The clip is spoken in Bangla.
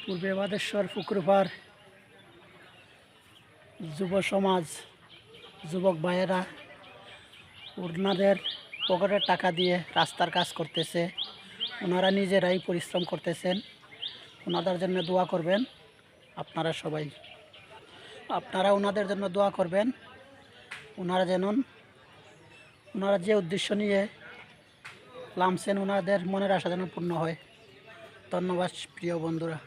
পূর্বে বাদেশ্বর পুকুরপাড় যুব সমাজ যুবক ভাইয়েরা ওনাদের পকেটের টাকা দিয়ে রাস্তার কাজ করতেছে। ওনারা নিজেরাই পরিশ্রম করতেছেন। ওনাদের জন্য দোয়া করবেন আপনারা সবাই। আপনারা ওনাদের জন্য দোয়া করবেন, ওনারা যে উদ্দেশ্য নিয়ে নামছেন ওনাদের মনের আশা যেন পূর্ণ হয়। ধন্যবাদ প্রিয় বন্ধুরা।